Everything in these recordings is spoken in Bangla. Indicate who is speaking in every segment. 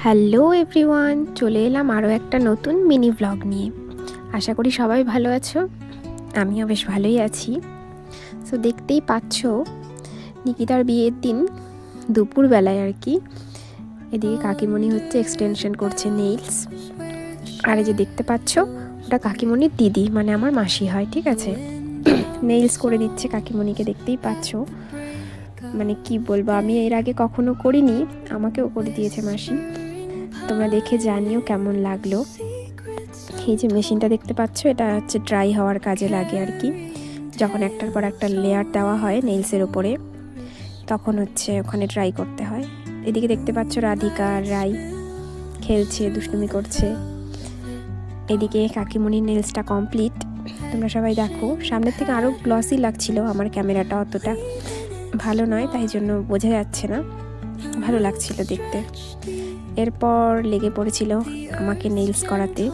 Speaker 1: হ্যালো এভরিওয়ান, চলে এলাম আরও একটা নতুন মিনি ব্লগ নিয়ে। আশা করি সবাই ভালো আছো, আমিও বেশ ভালোই আছি। সো দেখতেই পাচ্ছ, নিকিতার বিয়ের দিন দুপুরবেলায় আর কি, এদিকে কাকিমণি হচ্ছে এক্সটেনশন করছে নেইলস। আর এই যে দেখতে পাচ্ছ, ওটা কাকিমণির দিদি, মানে আমার মাসি হয়, ঠিক আছে। নেইলস করে দিচ্ছে কাকিমণিকে, দেখতেই পাচ্ছ। মানে কি বলবো, আমি এর আগে কখনো করিনি, আমাকেও করে দিয়েছে মাসি। তোমরা দেখে জানিও কেমন লাগলো। এই যে মেশিনটা দেখতে পাচ্ছ, এটা হচ্ছে ড্রাই হওয়ার কাজে লাগে আর কি। যখন একটার পর একটা লেয়ার দেওয়া হয় নেইলসের উপরে, তখন হচ্ছে ওখানে ড্রাই করতে হয়। এদিকে দেখতে পাচ্ছ রাধিকা আর রাই খেলছে, দুষ্টুমি করছে। এদিকে কাকিমণির নেইলসটা কমপ্লিট, তোমরা সবাই দেখো। সামনের থেকে আরও গ্লসি লাগছিল, আমার ক্যামেরাটা অতটা ভালো নয়, তাই জন্য বোঝা যাচ্ছে না, ভালো লাগছিল দেখতে। এরপর লেগে পড়েছিল আমাকে নেইলস করাতে।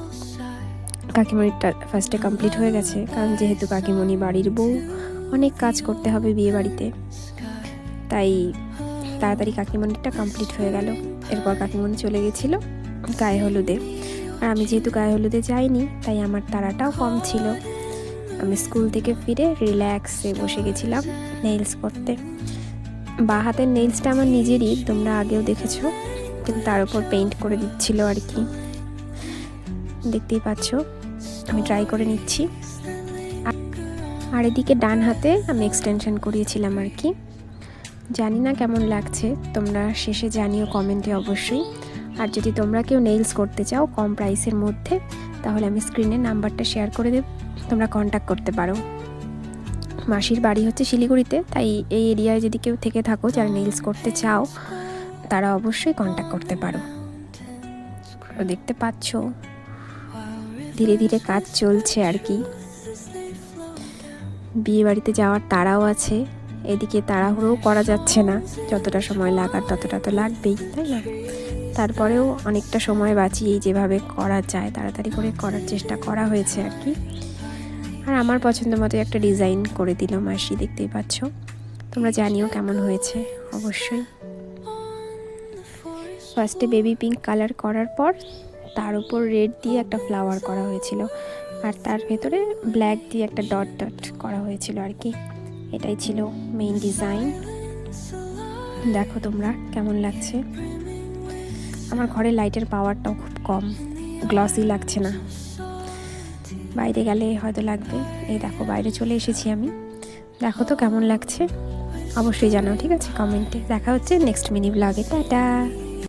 Speaker 1: কাকিমণিরটা ফার্স্টে কমপ্লিট হয়ে গেছে, কারণ যেহেতু কাকিমণি বাড়ির বউ, অনেক কাজ করতে হবে বিয়ে বাড়িতে, তাই তাড়াতাড়ি কাকিমণিরটা কমপ্লিট হয়ে গেল। এরপর কাকিমণি চলে গেছিলো গায়ে হলুদে, আর আমি যেহেতু গায়ে হলুদে যাইনি, তাই আমার তাড়াটাও কম ছিল। আমি স্কুল থেকে ফিরে রিল্যাক্সে বসে গেছিলাম নেইলস করতে। বাঁ হাতের নেইলসটা আমার নিজেরই, তোমরা আগেও দেখেছো, কিন্তু তার উপর পেইন্ট করে দিচ্ছিল আর কি। দেখতেই পাচ্ছ, আমি ট্রাই করে নিচ্ছি। আর এদিকে ডান হাতে আমি এক্সটেনশন করিয়েছিলাম আর কি। জানি না কেমন লাগছে, তোমরা শেষে জানিও কমেন্টে অবশ্যই। আর যদি তোমরা কেউ নেইলস করতে চাও কম প্রাইসের মধ্যে, তাহলে আমি স্ক্রিনে নাম্বারটা শেয়ার করে দেব, তোমরা কন্ট্যাক্ট করতে পারো। মাসির বাড়ি হচ্ছে শিলিগুড়িতে, তাই এই এরিয়ায় যদি কেউ থেকে থাকো যারা নেইলস করতে চাও, তারা অবশ্যই কন্ট্যাক্ট করতে পারো। দেখতে পাচ্ছ ধীরে ধীরে কাজ চলছে আর কি। বিয়ে বাড়িতে যাওয়ার তাড়াও আছে, এদিকে তাড়াহুড়োও করা যাচ্ছে না, যতটা সময় লাগার ততটা তো লাগবেই, তাই না? তারপরেও অনেকটা সময় বাঁচিয়ে যেভাবে করা যায় তাড়াতাড়ি করে করার চেষ্টা করা হয়েছে আর কি। আর আমার পছন্দ মতো একটা ডিজাইন করে দিল মাসি, দেখতেই পাচ্ছ। তোমরা জানিও কেমন হয়েছে অবশ্যই। ফার্স্টে বেবি পিঙ্ক কালার করার পর তার উপর রেড দিয়ে একটা ফ্লাওয়ার করা হয়েছিল, আর তার ভেতরে ব্ল্যাক দিয়ে একটা ডট ডট করা হয়েছিল আর কি। এটাই ছিল মেইন ডিজাইন। দেখো তোমরা কেমন লাগছে। আমার ঘরে লাইটের পাওয়ারটাও খুব কম, গ্লসি লাগছে না, বাইরে গেলে হয়তো লাগবে। এই দেখো বাইরে চলে এসেছি আমি, দেখো তো কেমন লাগছে, অবশ্যই জানাও, ঠিক আছে, কমেন্টে। দেখা হচ্ছে নেক্সট মিনি ব্লগে, টাটা।